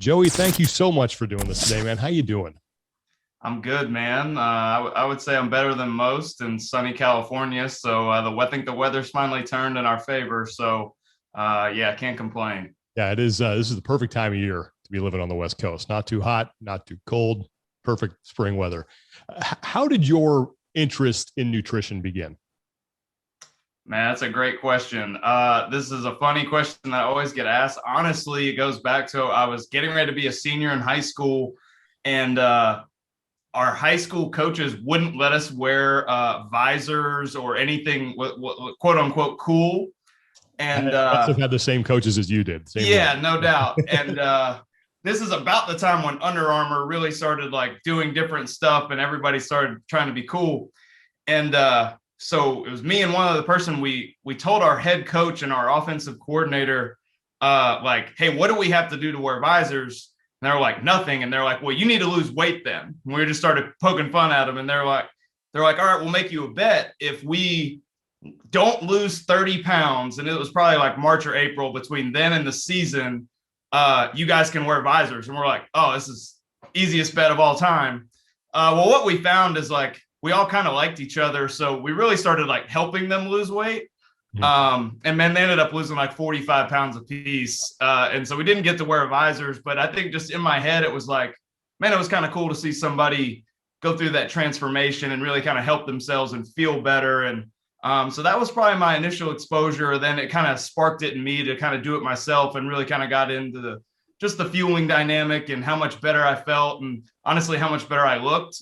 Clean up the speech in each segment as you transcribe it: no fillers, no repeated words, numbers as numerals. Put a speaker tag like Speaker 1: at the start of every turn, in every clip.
Speaker 1: Joey, thank you so much for doing this today, man. How you doing?
Speaker 2: I'm good, man. I would say I'm better than most in sunny California. So I think the weather's finally turned in our favor. So yeah, can't complain.
Speaker 1: Yeah, it is. This is the perfect time of year to be living on the West Coast. Not too hot, not too cold. Perfect spring weather. How did your interest in nutrition begin?
Speaker 2: Man, that's a great question. This is a funny question that I always get asked. Honestly, it goes back to I was getting ready to be a senior in high school, and our high school coaches wouldn't let us wear visors or anything quote unquote cool. And
Speaker 1: I must have had the same coaches as you did. Same way.
Speaker 2: yeah, no doubt. And this is about the time when Under Armour really started like doing different stuff, and everybody started trying to be cool. And so it was me and one other person. We told our head coach and our offensive coordinator, like, hey, what do we have to do to wear visors? And they're like, nothing. And they're like, well, you need to lose weight then. And we just started poking fun at them. And they're like, all right, we'll make you a bet. If we don't lose 30 pounds, and it was probably like March or April between then and the season, you guys can wear visors. And we're like, oh, this is easiest bet of all time. Well, what we found is like, we all kind of liked each other. So we really started like helping them lose weight. And then they ended up losing like 45 pounds a piece. And so we didn't get to wear visors, but I think just in my head, it was like, man, it was kind of cool to see somebody go through that transformation and really kind of help themselves and feel better. And so that was probably my initial exposure. Then it kind of sparked it in me to kind of do it myself, and really kind of got into just the fueling dynamic and how much better I felt, and honestly, how much better I looked.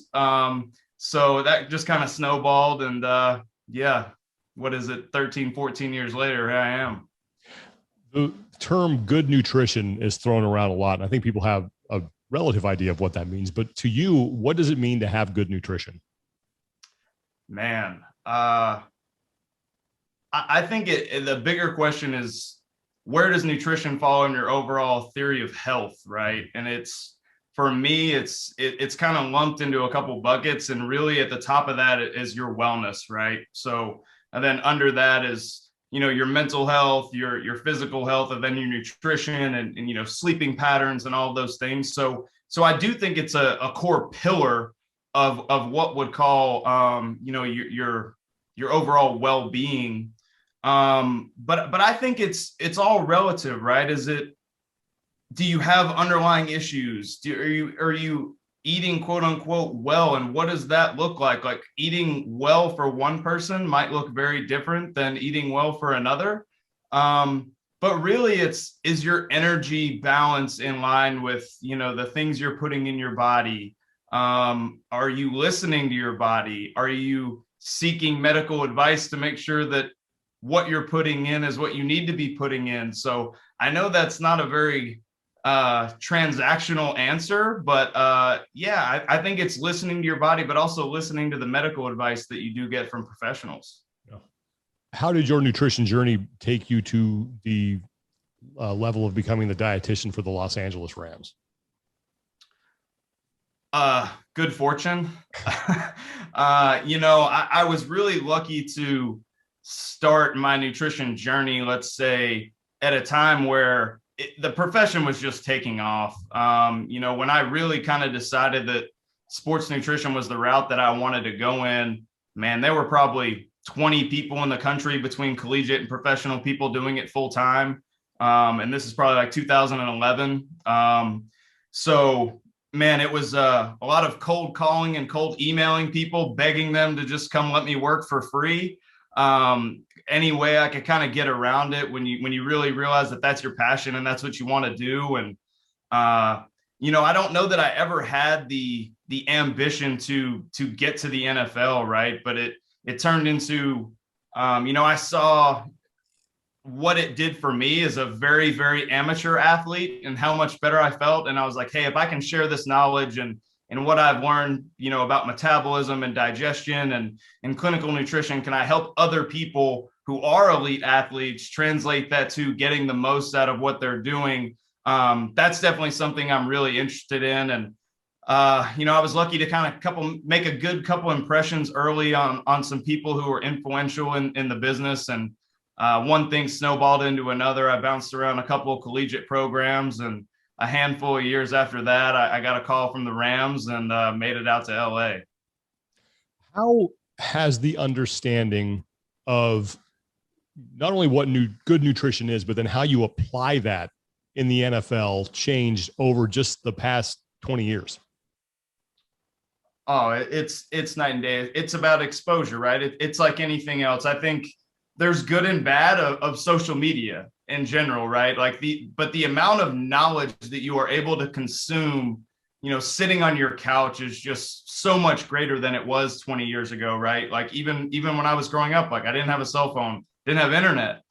Speaker 2: So that just kind of snowballed, and yeah, what is it, 13, 14 years later, here I am.
Speaker 1: The term good nutrition is thrown around a lot, and I think people have a relative idea of what that means. But to you, what does it mean to have good nutrition?
Speaker 2: Man, I think the bigger question is, where does nutrition fall in your overall theory of health, right? And it's, for me, it's kind of lumped into a couple buckets, and really at the top of that is your wellness, right? So, and then under that is, your mental health, your physical health, and then your nutrition and sleeping patterns and all of those things. So I do think it's a core pillar of what would call your overall well-being. But I think it's all relative, right? Do you have underlying issues? Are you eating quote unquote well? And what does that look like? Like, eating well for one person might look very different than eating well for another. But really is your energy balance in line with, the things you're putting in your body? Are you listening to your body? Are you seeking medical advice to make sure that what you're putting in is what you need to be putting in? So I know that's not a very transactional answer, but yeah, I think it's listening to your body, but also listening to the medical advice that you do get from professionals.
Speaker 1: Yeah. How did your nutrition journey take you to the level of becoming the dietitian for the Los Angeles Rams?
Speaker 2: Good fortune. I was really lucky to start my nutrition journey, let's say, at a time where the profession was just taking off. When I really kind of decided that sports nutrition was the route that I wanted to go in, man, there were probably 20 people in the country between collegiate and professional people doing it full time. And this is probably like 2011. So, man, it was a lot of cold calling and cold emailing people, begging them to just come let me work for free. Any way I could kind of get around it when you really realize that that's your passion and that's what you want to do. And I don't know that I ever had the ambition to get to the NFL, right? But it turned into I saw what it did for me as a very, very amateur athlete and how much better I felt. And I was like, hey, if I can share this knowledge and what I've learned, about metabolism and digestion and clinical nutrition, can I help other people who are elite athletes translate that to getting the most out of what they're doing? That's definitely something I'm really interested in. And, I was lucky to kind of make a good couple impressions early on some people who were influential in the business. And one thing snowballed into another. I bounced around a couple of collegiate programs, and a handful of years after that, I got a call from the Rams and made it out to LA.
Speaker 1: How has the understanding of not only what good nutrition is, but then how you apply that in the NFL changed over just the past 20 years?
Speaker 2: Oh, it's night and day. It's about exposure, right? It's like anything else. I think there's good and bad of social media in general, right? But the amount of knowledge that you are able to consume, sitting on your couch is just so much greater than it was 20 years ago, right? Like even when I was growing up, like I didn't have a cell phone, didn't have internet.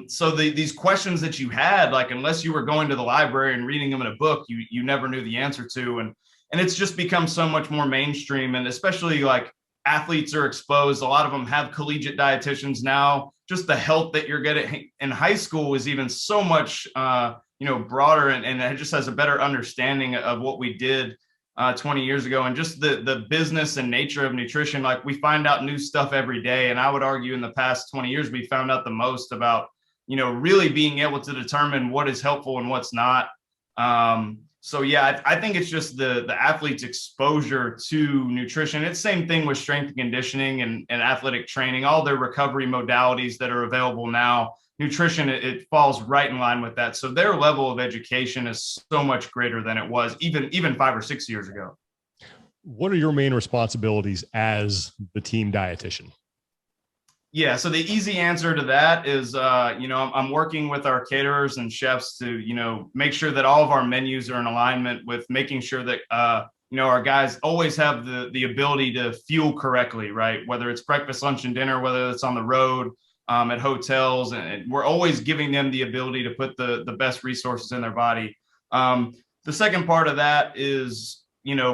Speaker 2: So these questions that you had, like unless you were going to the library and reading them in a book, you never knew the answer to. And it's just become so much more mainstream, and especially like athletes are exposed. A lot of them have collegiate dietitians now. Just the help that you're getting in high school is even so much, broader, and it just has a better understanding of what we did 20 years ago, and just the business and nature of nutrition. Like we find out new stuff every day. And I would argue in the past 20 years, we found out the most about, really being able to determine what is helpful and what's not. So yeah, I think it's just the athlete's exposure to nutrition. It's same thing with strength and conditioning and athletic training, all their recovery modalities that are available now. Nutrition, it falls right in line with that. So their level of education is so much greater than it was even 5 or 6 years ago.
Speaker 1: What are your main responsibilities as the team dietitian?
Speaker 2: Yeah, so the easy answer to that is, I'm working with our caterers and chefs to, make sure that all of our menus are in alignment with making sure that, our guys always have the ability to fuel correctly, right? Whether it's breakfast, lunch, and dinner, whether it's on the road, at hotels, and we're always giving them the ability to put the best resources in their body. The second part of that is,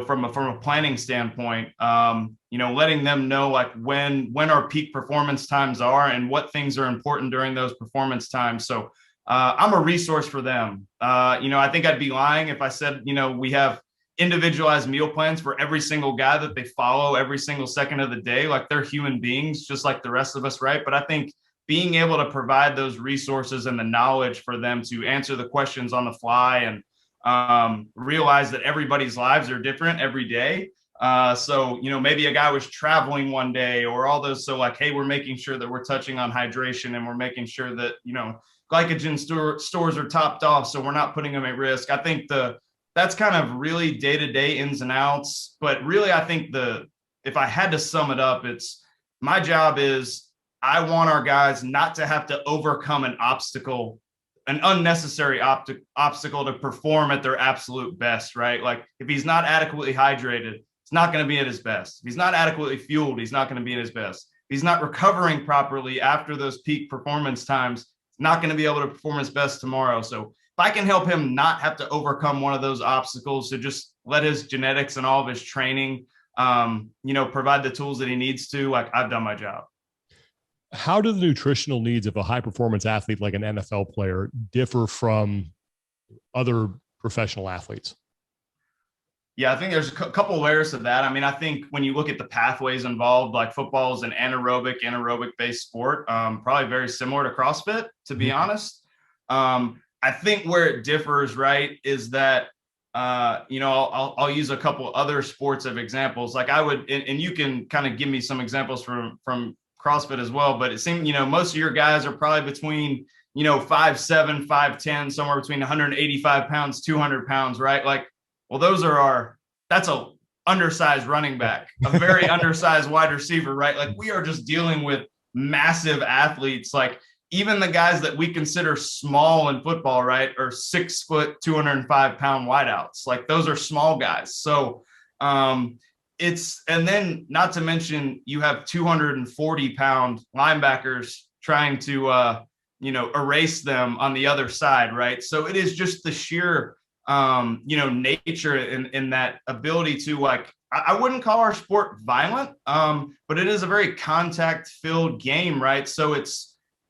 Speaker 2: from a planning standpoint, letting them know like when our peak performance times are and what things are important during those performance times. So I'm a resource for them. I think I'd be lying if I said, we have individualized meal plans for every single guy that they follow every single second of the day. Like they're human beings, just like the rest of us, right? But I think being able to provide those resources and the knowledge for them to answer the questions on the fly and realize that everybody's lives are different every day. So, maybe a guy was traveling one day or all those. So like, hey, we're making sure that we're touching on hydration and we're making sure that, glycogen stores are topped off. So we're not putting them at risk. I think that's kind of really day-to-day ins and outs. But really, I think if I had to sum it up, it's my job is I want our guys not to have to overcome an unnecessary obstacle to perform at their absolute best, right? Like if he's not adequately hydrated, it's not going to be at his best. If he's not adequately fueled, he's not going to be at his best. If he's not recovering properly after those peak performance times, he's not going to be able to perform his best tomorrow. So if I can help him not have to overcome one of those obstacles, to just let his genetics and all of his training, provide the tools that he needs to, like I've done my job.
Speaker 1: How do the nutritional needs of a high performance athlete like an NFL player differ from other professional athletes?
Speaker 2: Yeah, I think there's a couple layers to that. I mean, I think when you look at the pathways involved, like football is an anaerobic based sport, probably very similar to CrossFit, to be honest. I think where it differs, right, is that, I'll use a couple other sports of examples. Like I would, and you can kind of give me some examples from CrossFit as well, but it seemed, most of your guys are probably between, 5'7", 5'10", somewhere between 185 pounds, 200 pounds, right? Like, well, that's a undersized running back, a very undersized wide receiver, right? Like we are just dealing with massive athletes. Like even the guys that we consider small in football, right, are 6 foot, 205 pound wideouts. Like those are small guys. So, and then not to mention you have 240 pound linebackers trying to, erase them on the other side. Right. So it is just the sheer, nature in that ability to like, I wouldn't call our sport violent, but it is a very contact filled game. Right. So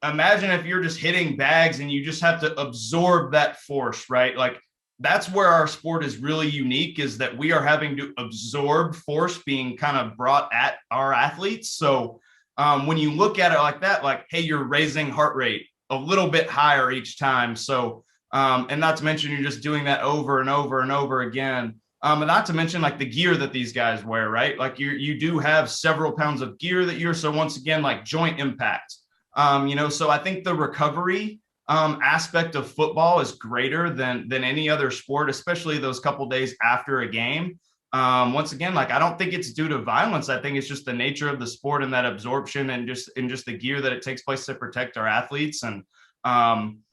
Speaker 2: imagine if you're just hitting bags and you just have to absorb that force, right? Like, that's where our sport is really unique, is that we are having to absorb force being kind of brought at our athletes. So when you look at it like that, like, hey, you're raising heart rate a little bit higher each time. So And not to mention you're just doing that over and over and over again. And not to mention like the gear that these guys wear, right? Like you do have several pounds of gear that you're, so once again, like joint impact. So I think the recovery aspect of football is greater than any other sport, especially those couple days after a game. Once again, like I don't think it's due to violence. I think it's just the nature of the sport and that absorption and just the gear that it takes place to protect our athletes. And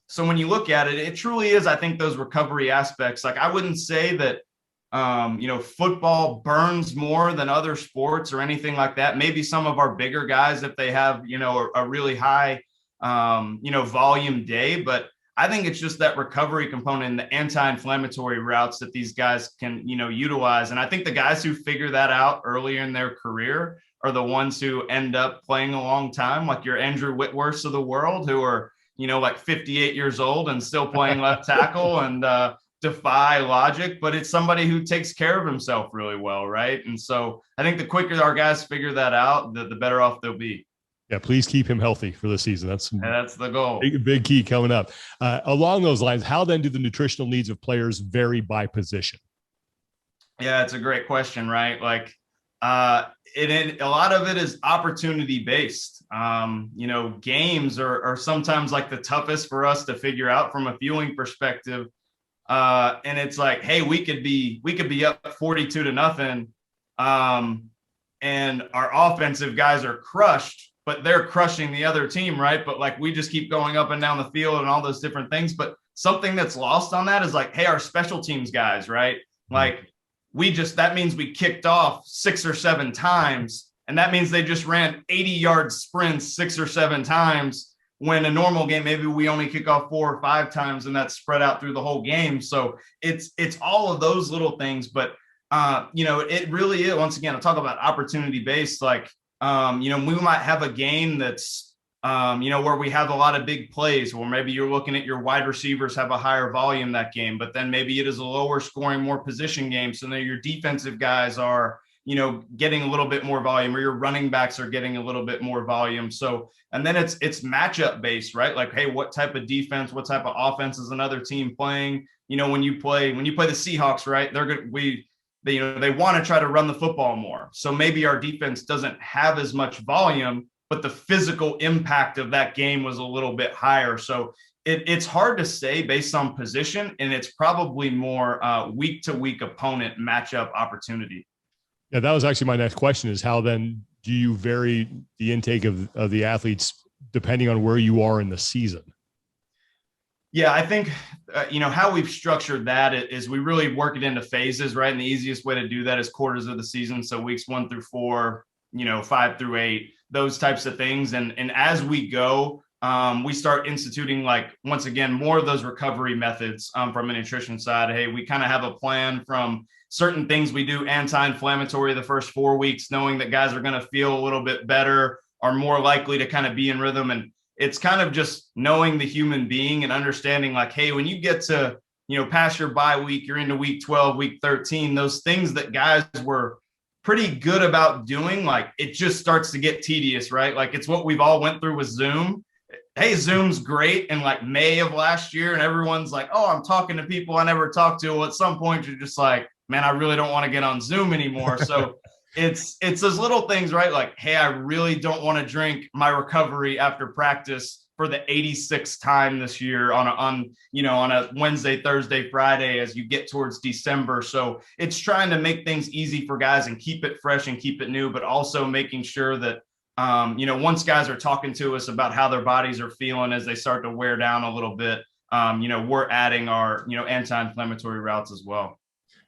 Speaker 2: so when you look at it, it truly is, I think, those recovery aspects. Like I wouldn't say that football burns more than other sports or anything like that. Maybe some of our bigger guys, if they have, a really high, volume day, but I think it's just that recovery component and the anti-inflammatory routes that these guys can, utilize. And I think the guys who figure that out earlier in their career are the ones who end up playing a long time, like your Andrew Whitworths of the world, who are, like 58 years old and still playing left tackle and, defy logic, but it's somebody who takes care of himself really well, right? And so I think the quicker our guys figure that out, the better off they'll be.
Speaker 1: Yeah, please keep him healthy for the season.
Speaker 2: That's the goal.
Speaker 1: Big key coming up. Along those lines, how then do the nutritional needs of players vary by position?
Speaker 2: Yeah, it's a great question, right? Like, a lot of it is opportunity based. Games are sometimes like the toughest for us to figure out from a fueling perspective. And it's like, hey, we could be up 42-0, and our offensive guys are crushed, but they're crushing the other team, right? But like we just keep going up and down the field and all those different things. But something that's lost on that is like, hey, our special teams guys, right? Like that means we kicked off 6 or 7 times, and that means they just ran 80-yard sprints 6 or 7 times. When a normal game, maybe we only kick off 4 or 5 times, and that's spread out through the whole game. So it's all of those little things. But it really is, once again, I'll talk about opportunity based. Like we might have a game that's where we have a lot of big plays, or maybe you're looking at your wide receivers have a higher volume that game, but then maybe it is a lower scoring, more position game. So then your defensive guys are, getting a little bit more volume, or your running backs are getting a little bit more volume. So, and then it's matchup based, right? Like, hey, what type of defense, what type of offense is another team playing? When you play the Seahawks, right? They want to try to run the football more. So maybe our defense doesn't have as much volume, but the physical impact of that game was a little bit higher. So it's hard to say based on position, and it's probably more week to week opponent matchup opportunity.
Speaker 1: Yeah, that was actually my next question, is how then do you vary the intake of the athletes depending on where you are in the season?
Speaker 2: Yeah, I think, how we've structured that is we really work it into phases, right? And the easiest way to do that is quarters of the season. So weeks 1 through 4, 5 through 8, those types of things. And as we go, we start instituting, like, once again, more of those recovery methods from a nutrition side. Hey, we kind of have a plan from certain things we do anti-inflammatory the first 4 weeks, knowing that guys are going to feel a little bit better, are more likely to kind of be in rhythm. And it's kind of just knowing the human being and understanding, like, hey, when you get to, past your bye week, you're into week 12, week 13, those things that guys were pretty good about doing, like, it just starts to get tedious, right? Like, it's what we've all went through with Zoom. Hey, Zoom's great in like May of last year, and everyone's like, oh, I'm talking to people I never talked to. Well, at some point you're just like, man, I really don't want to get on Zoom anymore. So it's those little things, right? Like, hey, I really don't want to drink my recovery after practice for the 86th time this year on a Wednesday, Thursday, Friday as you get towards December. So it's trying to make things easy for guys and keep it fresh and keep it new, but also making sure that once guys are talking to us about how their bodies are feeling as they start to wear down a little bit, we're adding our, anti-inflammatory routes as well.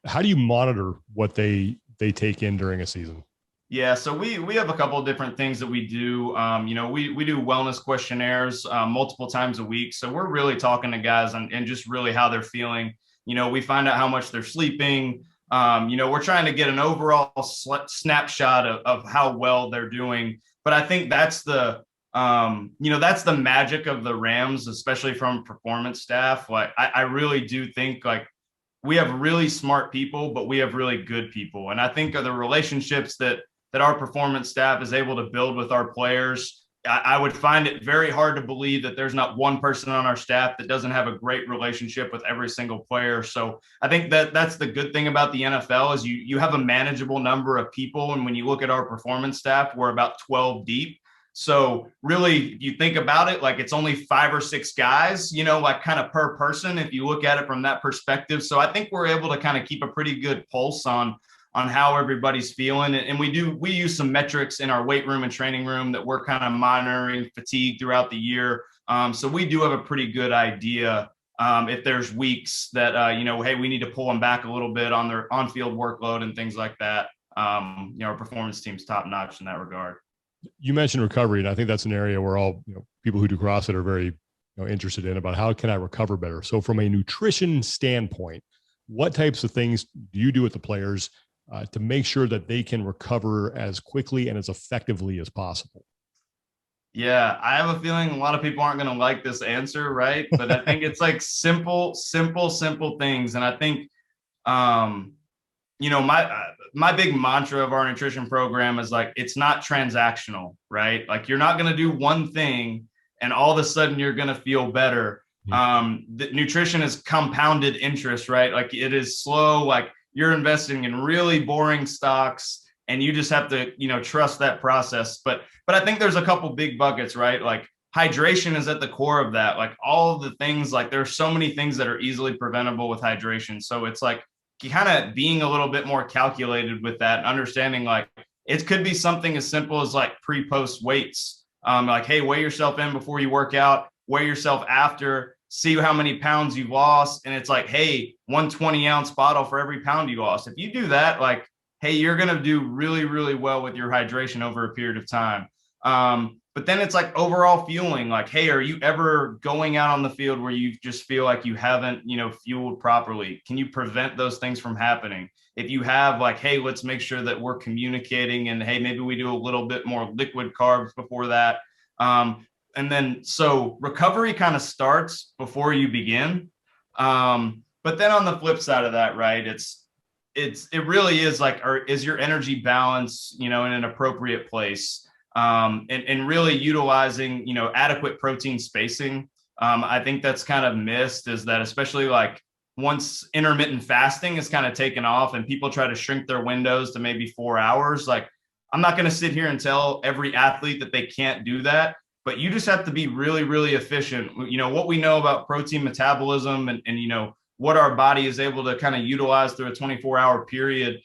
Speaker 1: How do you monitor what they take in during a season?
Speaker 2: Yeah, so we have a couple of different things that we do. We do wellness questionnaires multiple times a week. So we're really talking to guys and just really how they're feeling. We find out how much they're sleeping. We're trying to get an overall snapshot of how well they're doing. But I think that's the magic of the Rams, especially from performance staff. Like, I really do think, like, we have really smart people, but we have really good people. And I think of the relationships that our performance staff is able to build with our players, I would find it very hard to believe that there's not one person on our staff that doesn't have a great relationship with every single player. So I think that that's the good thing about the NFL is you have a manageable number of people. And when you look at our performance staff, we're about 12 deep. So really, if you think about it, like it's only 5 or 6 guys, like kind of per person, if you look at it from that perspective. So I think we're able to kind of keep a pretty good pulse on how everybody's feeling. And we use some metrics in our weight room and training room that we're kind of monitoring fatigue throughout the year. So we do have a pretty good idea if there's weeks that, hey, we need to pull them back a little bit on their on-field workload and things like that. Our performance team's top notch in that regard.
Speaker 1: You mentioned recovery, and I think that's an area where all people who do CrossFit are very interested in about how can I recover better. So from a nutrition standpoint, what types of things do you do with the players to make sure that they can recover as quickly and as effectively as possible?
Speaker 2: Yeah, I have a feeling a lot of people aren't going to like this answer, right? But I think it's like simple things. And I think, my big mantra of our nutrition program is like, it's not transactional, right? Like you're not going to do one thing and all of a sudden you're going to feel better. The nutrition is compounded interest, right? Like it is slow, like you're investing in really boring stocks and you just have to, trust that process. But I think there's a couple big buckets, right? Like hydration is at the core of that. Like all of the things, like there's so many things that are easily preventable with hydration. So it's like kind of being a little bit more calculated with that and understanding like it could be something as simple as like pre-post weights. Like, hey, weigh yourself in before you work out, weigh yourself after, see how many pounds you've lost. And it's like, hey, 120-ounce bottle for every pound you lost. If you do that, like, hey, you're going to do really, really well with your hydration over a period of time. But then it's like overall fueling, like, hey, are you ever going out on the field where you just feel like you haven't, fueled properly? Can you prevent those things from happening? If you have like, hey, let's make sure that we're communicating and hey, maybe we do a little bit more liquid carbs before that. And then so recovery kind of starts before you begin. But then on the flip side of that, right, it really is like, is your energy balance, in an appropriate place? And really utilizing, adequate protein spacing. I think that's kind of missed is that especially like once intermittent fasting is kind of taken off and people try to shrink their windows to maybe 4 hours, like I'm not going to sit here and tell every athlete that they can't do that, but you just have to be really, really efficient. What we know about protein metabolism and what our body is able to kind of utilize through a 24-hour period.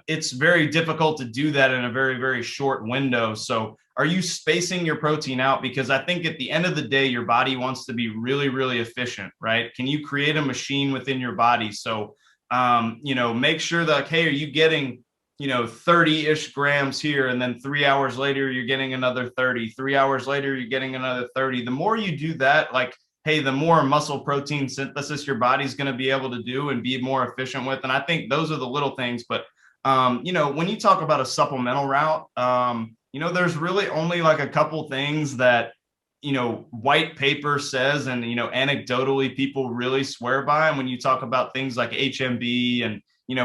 Speaker 2: It's very difficult to do that in a very, very short window. So are you spacing your protein out? Because I think at the end of the day, your body wants to be really, really efficient, right? Can you create a machine within your body? So, make sure that, hey, are you getting, 30-ish grams here, and then 3 hours later, you're getting another 30, 3 hours later, you're getting another 30. The more you do that, like, hey, the more muscle protein synthesis your body's going to be able to do and be more efficient with. And I think those are the little things. But, when you talk about a supplemental route, there's really only like a couple things that, white paper says and, anecdotally people really swear by. And when you talk about things like HMB and,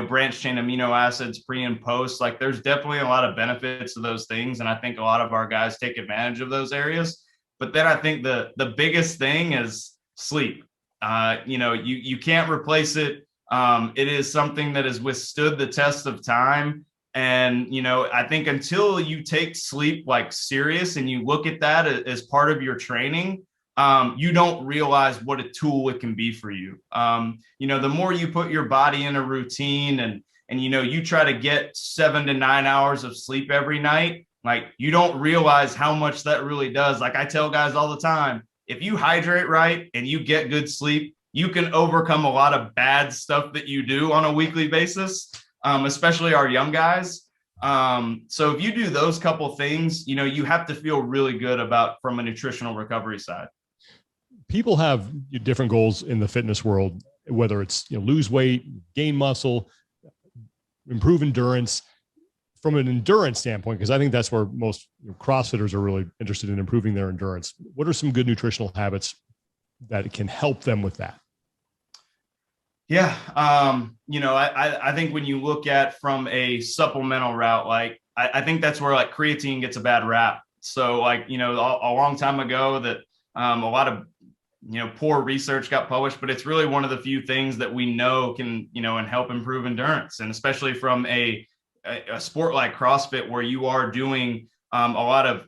Speaker 2: branched chain amino acids pre and post, like there's definitely a lot of benefits to those things. And I think a lot of our guys take advantage of those areas. But then I think the biggest thing is sleep. You can't replace it. It is something that has withstood the test of time. And, I think until you take sleep like serious and you look at that as part of your training, you don't realize what a tool it can be for you. The more you put your body in a routine and you try to get 7 to 9 hours of sleep every night, like you don't realize how much that really does. Like I tell guys all the time, if you hydrate right and you get good sleep, you can overcome a lot of bad stuff that you do on a weekly basis, especially our young guys. So if you do those couple things, you have to feel really good about from a nutritional recovery side.
Speaker 1: People have different goals in the fitness world, whether it's lose weight, gain muscle, improve endurance. From an endurance standpoint, because I think that's where most CrossFitters are really interested in improving their endurance. What are some good nutritional habits that can help them with that?
Speaker 2: Yeah. I think when you look at from a supplemental route, like I think that's where like creatine gets a bad rap. So like, a long time ago that a lot of, poor research got published, but it's really one of the few things that we know can, and help improve endurance. And especially from a sport like CrossFit, where you are doing a lot of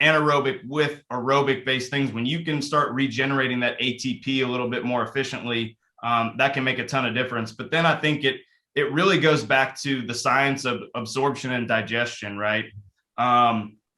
Speaker 2: anaerobic with aerobic based things, when you can start regenerating that ATP a little bit more efficiently, that can make a ton of difference. But then I think it really goes back to the science of absorption and digestion, right?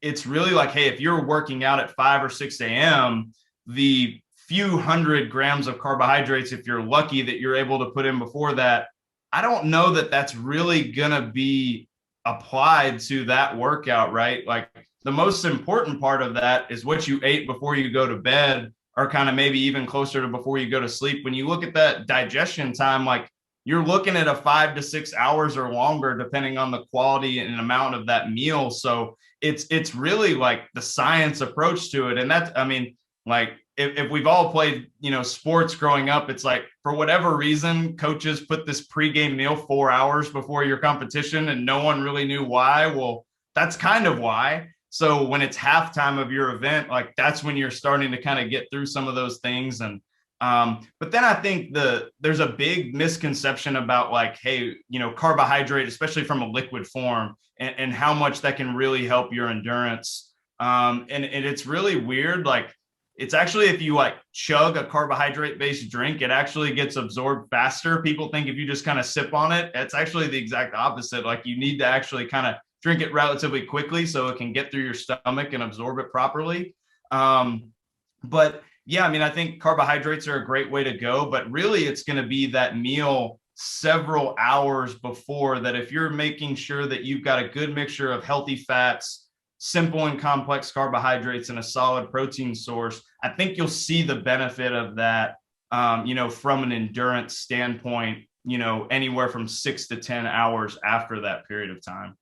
Speaker 2: It's really like, hey, if you're working out at 5 or 6 a.m., the few hundred grams of carbohydrates, if you're lucky that you're able to put in before that, I don't know that that's really going to be applied to that workout, right? Like the most important part of that is what you ate before you go to bed, or kind of maybe even closer to before you go to sleep. When you look at that digestion time, like you're looking at a 5 to 6 hours or longer, depending on the quality and amount of that meal. So it's really like the science approach to it. And that's, I mean, like if we've all played, sports growing up, it's like for whatever reason, coaches put this pregame meal 4 hours before your competition and no one really knew why. Well, that's kind of why. So when it's halftime of your event, like that's when you're starting to kind of get through some of those things. And but then I think there's a big misconception about like, hey, carbohydrate, especially from a liquid form, and how much that can really help your endurance. And it's really weird. Like it's actually, if you like chug a carbohydrate based drink, it actually gets absorbed faster. People think if you just kind of sip on it, it's actually the exact opposite. Like you need to actually kind of drink it relatively quickly so it can get through your stomach and absorb it properly. But yeah, I mean, I think carbohydrates are a great way to go, but really it's going to be that meal several hours before that. If you're making sure that you've got a good mixture of healthy fats, simple and complex carbohydrates, and a solid protein source, I think you'll see the benefit of that, from an endurance standpoint, anywhere from 6 to 10 hours after that period of time.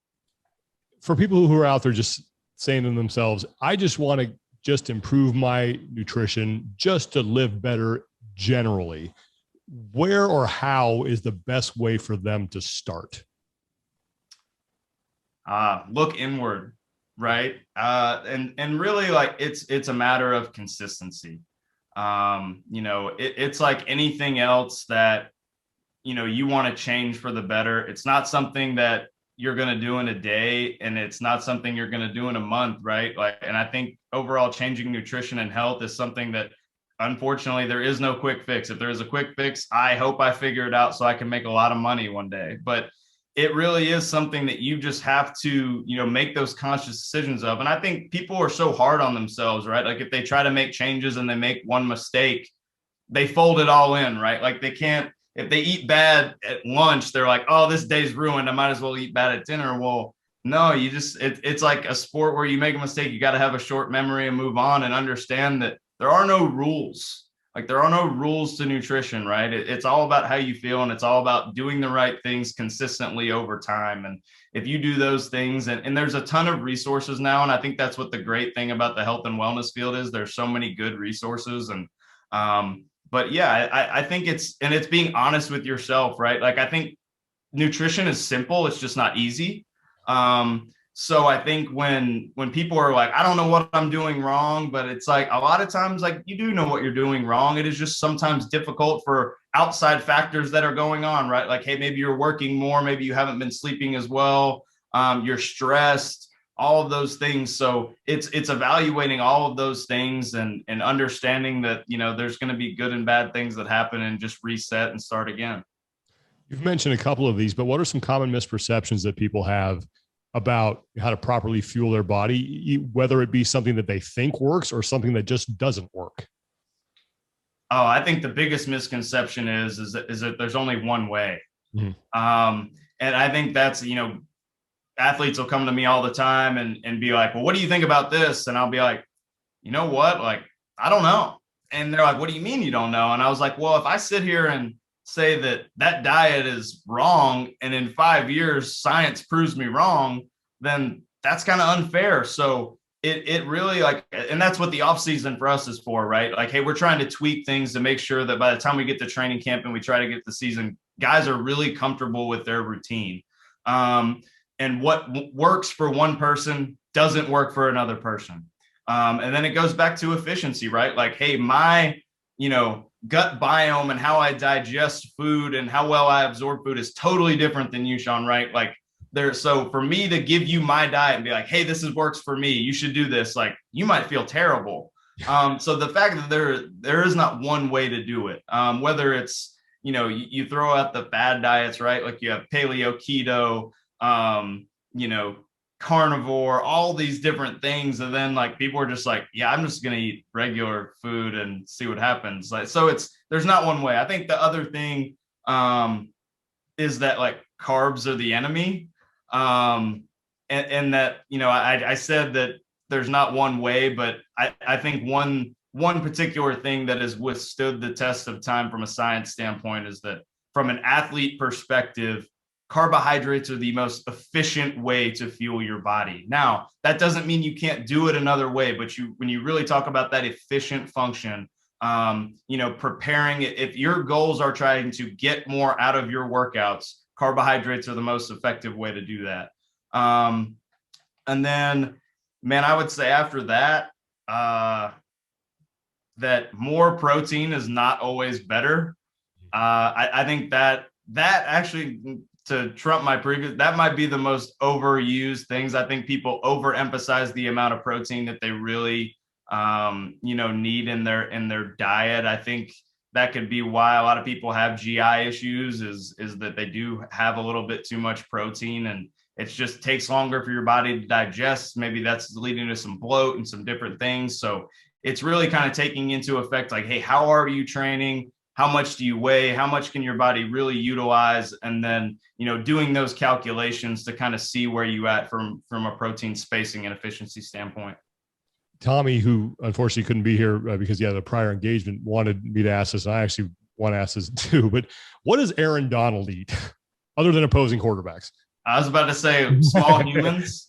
Speaker 1: For people who are out there just saying to themselves, I just want to just improve my nutrition just to live better generally, where or how is the best way for them to start?
Speaker 2: Look inward, right? And really like it's a matter of consistency. It's like anything else that, you want to change for the better. It's not something that you're going to do in a day, and it's not something you're going to do in a month, right? Like, and I think overall changing nutrition and health is something that unfortunately there is no quick fix. If there is a quick fix, I hope I figure it out so I can make a lot of money one day. But it really is something that you just have to, make those conscious decisions of. And I think people are so hard on themselves, right? Like if they try to make changes and they make one mistake, they fold it all in, right? Like they can't, if they eat bad at lunch, they're like, oh, this day's ruined, I might as well eat bad at dinner. Well, no, it's like a sport where you make a mistake, you got to have a short memory and move on and understand that there are no rules. Like there are no rules to nutrition, right? It's all about how you feel, and it's all about doing the right things consistently over time. And if you do those things, and there's a ton of resources now, and I think that's what the great thing about the health and wellness field is. There's so many good resources. And but yeah, I think it's being honest with yourself, right? Like I think nutrition is simple, it's just not easy. So I think when people are like, I don't know what I'm doing wrong, but it's like a lot of times, like you do know what you're doing wrong. It is just sometimes difficult for outside factors that are going on, right? Like, hey, maybe you're working more, maybe you haven't been sleeping as well, you're stressed, all of those things. So it's evaluating all of those things and understanding that, there's going to be good and bad things that happen, and just reset and start again.
Speaker 1: You've mentioned a couple of these, but what are some common misperceptions that people have about how to properly fuel their body, whether it be something that they think works or something that just doesn't work?
Speaker 2: Oh, I think the biggest misconception is that there's only one way. Mm-hmm. And I think that's, athletes will come to me all the time and be like, well, what do you think about this? And I'll be like, you know what? Like, I don't know. And they're like, what do you mean you don't know? And I was like, well, if I sit here and say that diet is wrong, and in 5 years science proves me wrong, then that's kind of unfair. So it really, like, and that's what the off season for us is for, right? Like, hey, we're trying to tweak things to make sure that by the time we get to training camp and we try to get the season, guys are really comfortable with their routine. And what works for one person doesn't work for another person. And then it goes back to efficiency, right? Like, hey, my, gut biome and how I digest food and how well I absorb food is totally different than you, Sean, right? Like so for me to give you my diet and be like, hey, works for me, you should do this. Like you might feel terrible. So the fact that there is not one way to do it, whether it's, you throw out the bad diets, right? Like you have paleo, keto, carnivore, all these different things. And then like people are just like, yeah, I'm just going to eat regular food and see what happens. Like, so there's not one way. I think the other thing is that like carbs are the enemy. And that, I said that there's not one way, but I think one particular thing that has withstood the test of time from a science standpoint is that from an athlete perspective, carbohydrates are the most efficient way to fuel your body. Now, that doesn't mean you can't do it another way, but when you really talk about that efficient function, preparing it, if your goals are trying to get more out of your workouts, carbohydrates are the most effective way to do that. And then, man, I would say after that, that more protein is not always better. I think that actually, to trump my previous, that might be the most overused things. I think people overemphasize the amount of protein that they really, need in their diet. I think that could be why a lot of people have GI issues is that they do have a little bit too much protein, and it just takes longer for your body to digest. Maybe that's leading to some bloat and some different things. So it's really kind of taking into effect, like, hey, how are you training? How much do you weigh? How much can your body really utilize? And then, doing those calculations to kind of see where you at from a protein spacing and efficiency standpoint.
Speaker 1: Tommy, who unfortunately couldn't be here because he had a prior engagement, wanted me to ask this. And I actually want to ask this too, but what does Aaron Donald eat other than opposing quarterbacks?
Speaker 2: I was about to say small humans.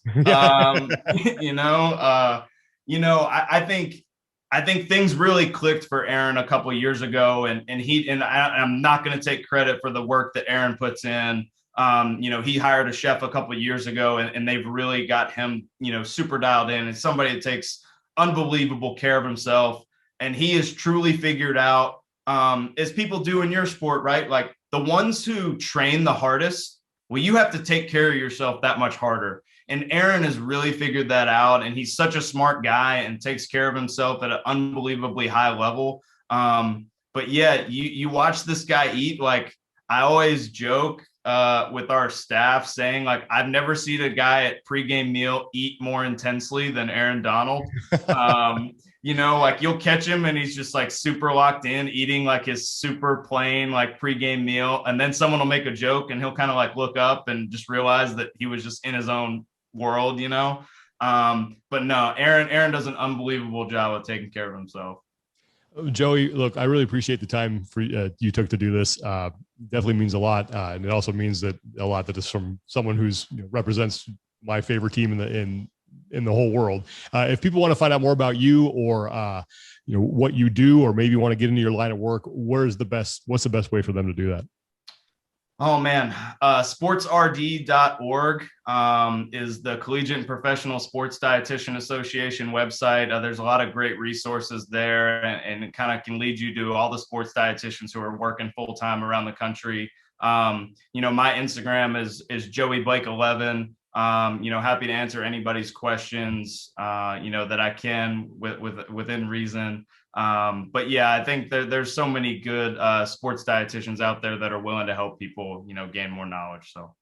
Speaker 2: I think things really clicked for Aaron a couple of years ago, and I'm not going to take credit for the work that Aaron puts in. He hired a chef a couple of years ago, and they've really got him, super dialed in. It's somebody that takes unbelievable care of himself, and he has truly figured out, as people do in your sport, right? Like the ones who train the hardest, well, you have to take care of yourself that much harder. And Aaron has really figured that out. And he's such a smart guy and takes care of himself at an unbelievably high level. But yeah, you watch this guy eat. Like I always joke with our staff saying, like, I've never seen a guy at pregame meal eat more intensely than Aaron Donald. Like you'll catch him and he's just like super locked in, eating like his super plain, like pregame meal. And then someone will make a joke and he'll kind of like look up and just realize that he was just in his own world, but no, Aaron does an unbelievable job of taking care of himself.
Speaker 1: Joey, look, I really appreciate the time you took to do this. Definitely means a lot. And it also means that a lot that is from someone who's represents my favorite team in the whole world. If people want to find out more about you or, what you do, or maybe want to get into your line of work, what's the best way for them to do that?
Speaker 2: Oh man, sportsrd.org is the Collegiate and Professional Sports Dietitian Association website. There's a lot of great resources there, and it kind of can lead you to all the sports dietitians who are working full time around the country. My Instagram is Joey Blake 11. Happy to answer anybody's questions, that I can within reason. But yeah, I think there's so many good sports dietitians out there that are willing to help people, gain more knowledge. So.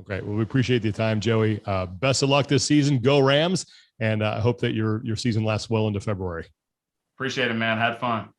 Speaker 1: Okay. Well, we appreciate the time, Joey. Best of luck this season. Go Rams. And I hope that your season lasts well into February.
Speaker 2: Appreciate it, man. Had fun.